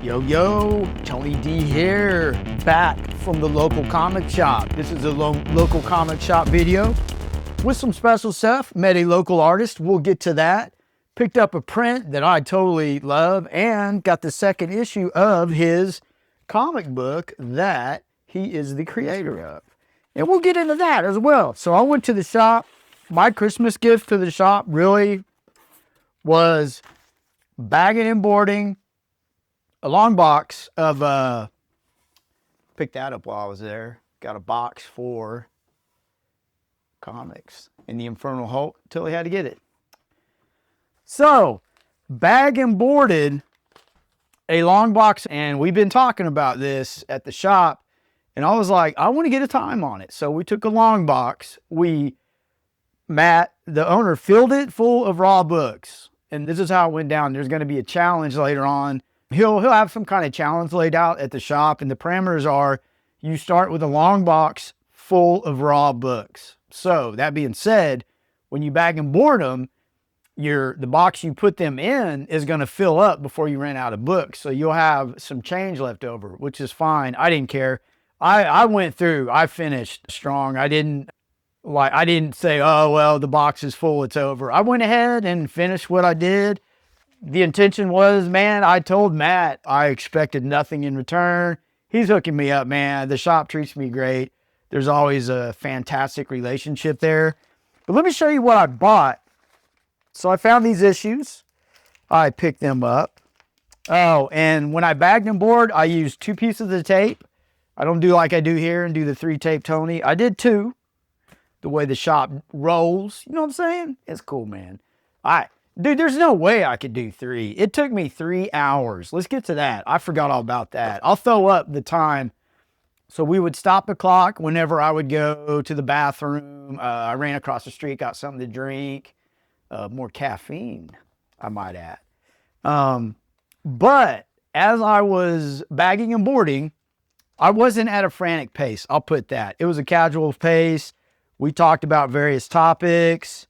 Yo, Tony D here, back from the local comic shop. This is a local comic shop video with some special stuff. Met a local artist, we'll get to that. Picked up a print that I totally love and got the second issue of his comic book that he is the creator of. And we'll get into that as well. So I went to the shop. My Christmas gift to the shop really was bagging and boarding a long box of, picked that up while I was there. Got a box for comics in the Infernal Hulk until he had to get it. So, bag and boarded a long box, and we've been talking about this at the shop, and I was like, I want to get a time on it. So we took a long box. Matt, the owner, filled it full of raw books. And this is how it went down. There's going to be a challenge later on. He'll have some kind of challenge laid out at the shop, and the parameters are you start with a long box full of raw books. So that being said, when you bag and board them, the box you put them in is going to fill up before you run out of books. So you'll have some change left over, which is fine. I didn't care. I went through. I finished strong. I didn't say, oh, well, the box is full, it's over. I went ahead and finished what I did. The intention was, man, I told Matt I expected nothing in return. He's hooking me up, man. The shop treats me great. There's always a fantastic relationship there. But let me show you what I bought. So I found these issues. I picked them up. Oh, and when I bagged and board, I used 2 pieces of tape. I don't do like I do here and do the 3 tape Tony. I did 2. The way the shop rolls. You know what I'm saying? It's cool, man. Dude, there's no way I could do 3. It took me 3 hours. Let's get to that. I forgot all about that. I'll throw up the time. So we would stop the clock whenever I would go to the bathroom. I ran across the street, got something to drink. More caffeine, I might add. But as I was bagging and boarding, I wasn't at a frantic pace. I'll put that. It was a casual pace. We talked about various topics.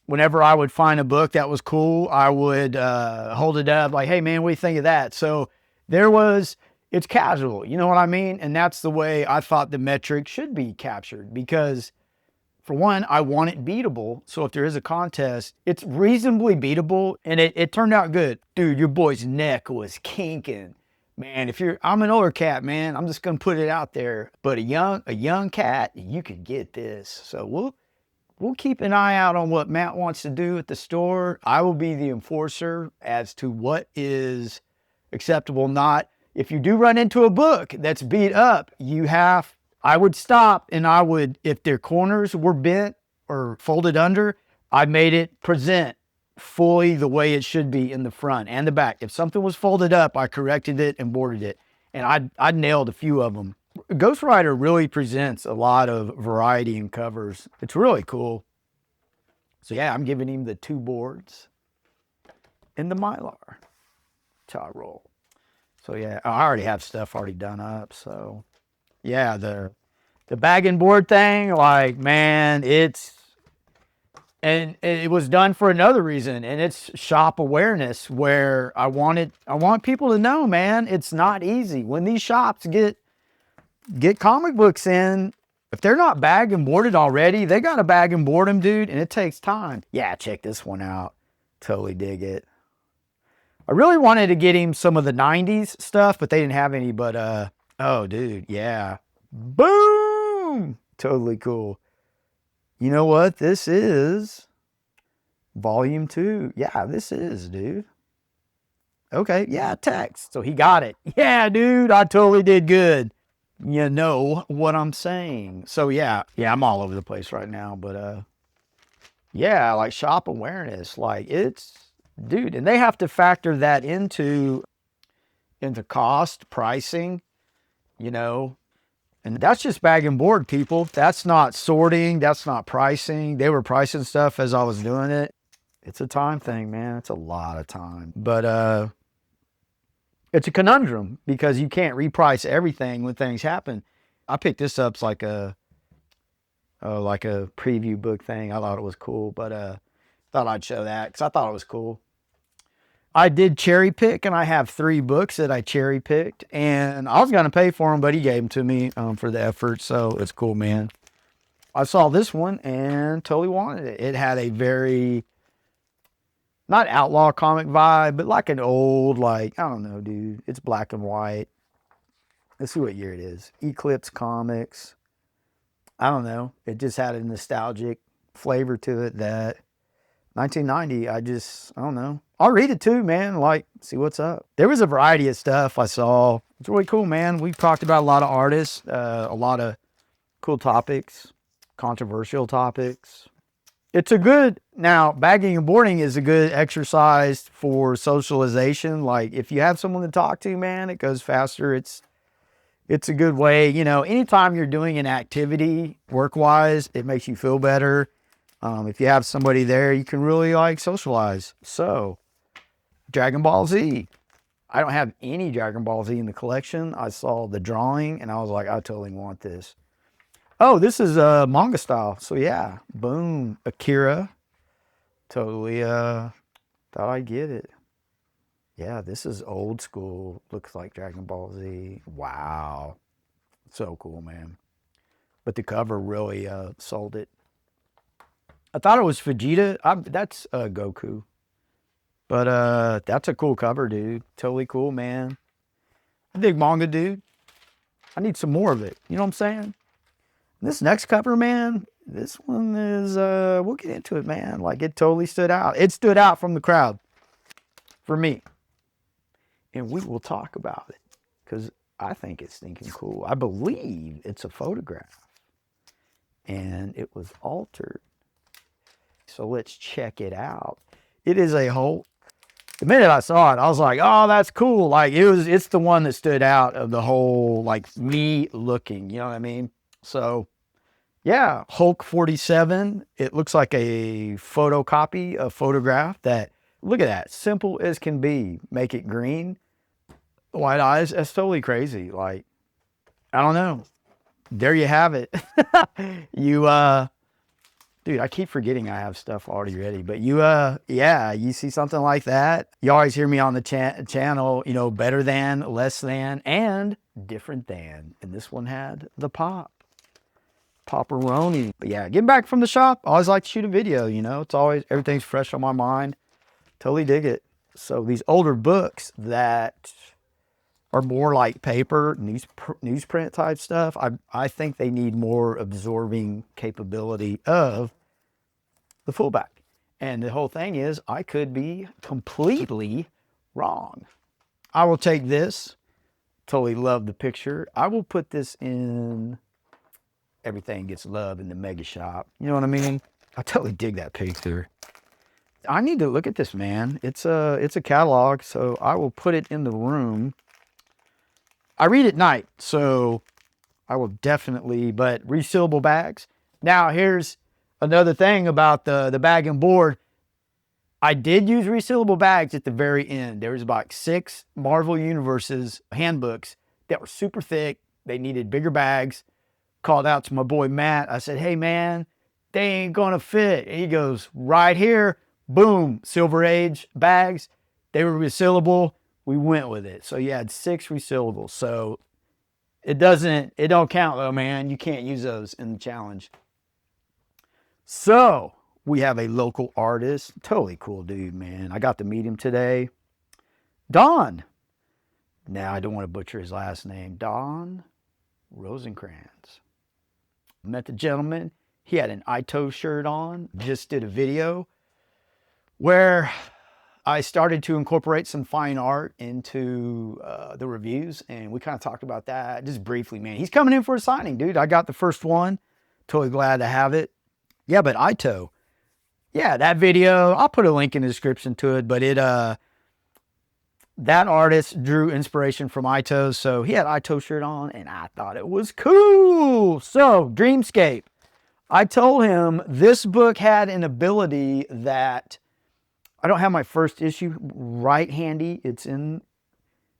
Whenever I would find a book that was cool, I would hold it up like, hey man, what do you think of that? So it's casual, you know what I mean? And that's the way I thought the metric should be captured, because for one, I want it beatable. So if there is a contest, it's reasonably beatable, and it turned out good. Dude, your boy's neck was kinking. Man, I'm an older cat, man. I'm just gonna put it out there. But a young cat, you could get this. So we'll keep an eye out on what Matt wants to do at the store. I will be the enforcer as to what is acceptable, not. If you do run into a book that's beat up, I would stop, and if their corners were bent or folded under, I made it present fully the way it should be in the front and the back. If something was folded up, I corrected it and boarded it. And I nailed a few of them. Ghost Rider really presents a lot of variety in covers. It's really cool. So yeah, I'm giving him the 2 boards and the Mylar tie roll. So yeah, I already have stuff already done up. So yeah, the bag and board thing, like, man, and it was done for another reason, and it's shop awareness, where I want people to know, man, it's not easy. When these shops get comic books in, if they're not bagged and boarded already, they got to bag and board them, dude, and it takes time. Yeah, check this one out. Totally dig it. I really wanted to get him some of the 90s stuff, but they didn't have any, but, oh, dude, yeah. Boom! Totally cool. You know what? This is volume 2. Yeah, this is, dude. Okay, yeah, text. So he got it. Yeah, dude, I totally did good. You know what I'm saying. So yeah, I'm all over the place right now, but yeah, like shop awareness, like dude, and they have to factor that into cost, pricing, you know. And that's just bag and board, people. That's not sorting. That's not pricing. They were pricing stuff as I was doing it. It's a time thing, man. It's a lot of time. But it's a conundrum, because you can't reprice everything when things happen. I picked this up like a preview book thing. I thought it was cool, but thought I'd show that because I thought it was cool. I did cherry pick, and I have 3 books that I cherry picked, and I was going to pay for them, but he gave them to me for the effort, so it's cool, man. I saw this one and totally wanted it. It had a very, not outlaw comic vibe, but like an old, like, I don't know, dude. It's black and white. Let's see what year it is. Eclipse Comics. I don't know. It just had a nostalgic flavor to it that 1990, I don't know. I'll read it too, man. Like, see what's up. There was a variety of stuff I saw. It's really cool, man. We've talked about a lot of artists, a lot of cool topics, controversial topics. It's a good, now, bagging and boarding is a good exercise for socialization. Like, if you have someone to talk to, man, it goes faster. It's a good way. You know, anytime you're doing an activity work-wise, it makes you feel better. If you have somebody there, you can really like socialize. So, Dragon Ball Z. I don't have any Dragon Ball Z in the collection. I saw the drawing and I was like, I totally want this. Oh, this is manga style. So yeah, boom, Akira. Totally thought I'd get it. Yeah, this is old school. Looks like Dragon Ball Z. Wow. So cool, man. But the cover really sold it. I thought it was Vegeta. That's Goku. But that's a cool cover, dude. Totally cool, man. I dig manga, dude. I need some more of it. You know what I'm saying? This next cover, man, this one is, we'll get into it, man. Like, it totally stood out. It stood out from the crowd for me. And we will talk about it because I think it's stinking cool. I believe it's a photograph. And it was altered. So let's check it out. It is a whole, the minute I saw it, I was like, oh, that's cool. Like, it's the one that stood out of the whole, like, me looking, you know what I mean? So, yeah, Hulk 47. It looks like a photocopy, a photograph that, look at that, simple as can be. Make it green, white eyes, that's totally crazy. Like, I don't know. There you have it. Dude, I keep forgetting I have stuff already ready, but yeah, you see something like that. You always hear me on the channel, you know, better than, less than, and different than. And this one had the Popperoni. But yeah, getting back from the shop, I always like to shoot a video, you know, it's always, everything's fresh on my mind. Totally dig it. So these older books that are more like paper, newsprint type stuff, I think they need more absorbing capability of the fullback. And the whole thing is, I could be completely wrong. I will take this. Totally love the picture. I will put this in Everything Gets Love in the Mega Shop. You know what I mean? I totally dig that picture. I need to look at this, man. It's a catalog, so I will put it in the room. I read at night, so I will definitely, but resealable bags. Now, here's another thing about the bag and board. I did use resealable bags at the very end. There was about 6 Marvel Universes handbooks that were super thick. They needed bigger bags. Called out to my boy Matt. I said, hey, man, they ain't going to fit. And he goes, right here, boom, Silver Age bags. They were resealable. We went with it. So you had 6 resealables. So it don't count though, man. You can't use those in the challenge. So we have a local artist. Totally cool dude, man. I got to meet him today. Don. Now I don't want to butcher his last name. Don Rosenkrantz. Met the gentleman. He had an Ito shirt on. Just did a video where I started to incorporate some fine art into the reviews, and we kind of talked about that just briefly, man. He's coming in for a signing, dude. I got the first one. Totally glad to have it. Yeah, but Ito. Yeah, that video, I'll put a link in the description to it, but that artist drew inspiration from Ito, so he had Ito shirt on, and I thought it was cool. So, Dreamscape. I told him this book had an ability that I don't have my first issue right handy. It's in,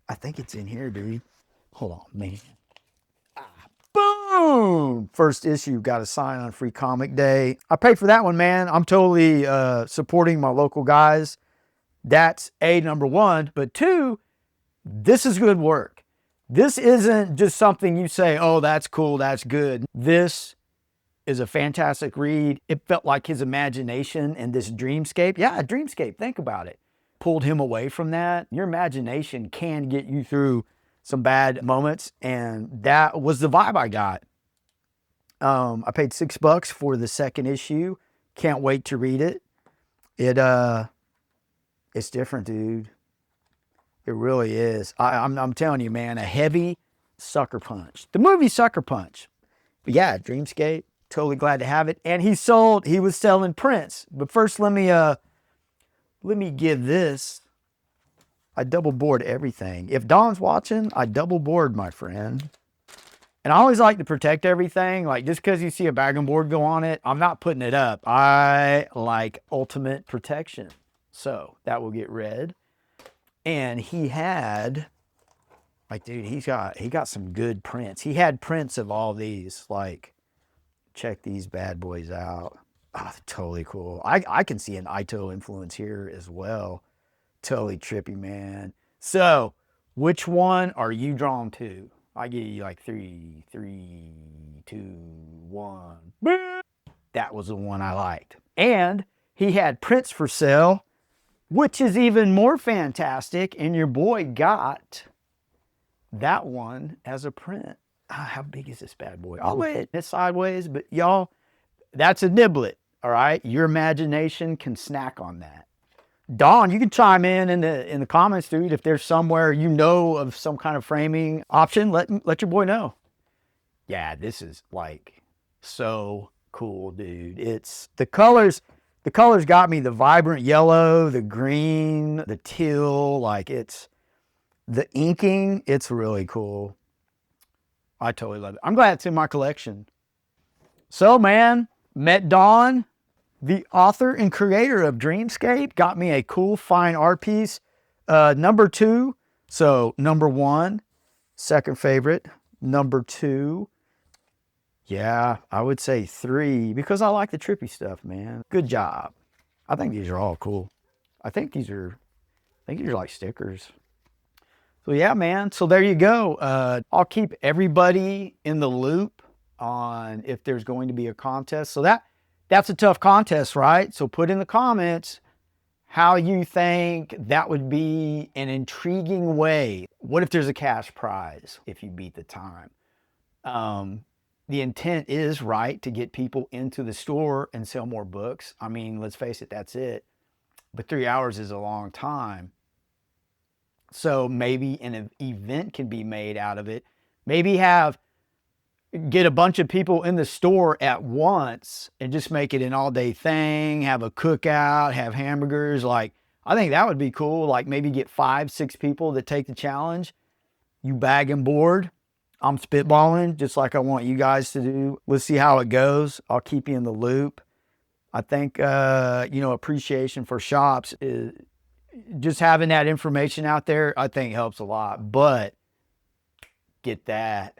I think it's in here, dude. Hold on, man. Boom! First issue, got a sign on Free Comic Day. I paid for that one, man. I'm totally supporting my local guys. That's number one. But two, this is good work. This isn't just something you say, oh, that's cool, that's good. This is a fantastic read. It felt like his imagination and this dreamscape. Yeah, a dreamscape. Think about it. Pulled him away from that. Your imagination can get you through some bad moments, and that was the vibe I got. I paid $6 for the second issue. Can't wait to read it. It's different, dude. It really is. I'm telling you, man, a heavy sucker punch. The movie Sucker Punch. But yeah, Dreamscape. Totally glad to have it. And he was selling prints. But first, let me give this. I double board everything. If Don's watching, I double board, my friend. And I always like to protect everything. Like, just because you see a bag and board go on it, I'm not putting it up. I like ultimate protection. So that will get read. And he had, like, dude, he got some good prints. He had prints of all these. Like, check these bad boys out. Oh, totally cool. I can see an Ito influence here as well. Totally trippy, man. So, which one are you drawn to? I give you like 3, 2, 1. That was the one I liked. And he had prints for sale, which is even more fantastic. And your boy got that one as a print. How big is this bad boy? I'll lay it sideways, but y'all, that's a niblet, all right? Your imagination can snack on that. Don, you can chime in the comments, dude. If there's somewhere you know of some kind of framing option, let your boy know. Yeah, this is like so cool, dude. It's the colors. The colors got me. The vibrant yellow, the green, the teal. Like, it's the inking. It's really cool. I totally love it. I'm glad it's in my collection. So, man, met Don, the author and creator of Dreamscape. Got me a cool, fine art piece. Number 2. So, number 1, second favorite. Number 2. Yeah, I would say 3 because I like the trippy stuff, man. Good job. I think these are all cool. I think these are like stickers. So yeah, man. So there you go. I'll keep everybody in the loop on if there's going to be a contest. So that's a tough contest, right? So put in the comments how you think that would be an intriguing way. What if there's a cash prize if you beat the time? The intent is, right, to get people into the store and sell more books. I mean, let's face it, that's it. But 3 hours is a long time. So maybe an event can be made out of it. Maybe get a bunch of people in the store at once and just make it an all-day thing, have a cookout, have hamburgers. Like, I think that would be cool. Like, maybe get 5, 6 people that take the challenge. You bag and board. I'm spitballing just like I want you guys to do. Let's see how it goes. I'll keep you in the loop. I think, appreciation for shops is just having that information out there, I think helps a lot. But get that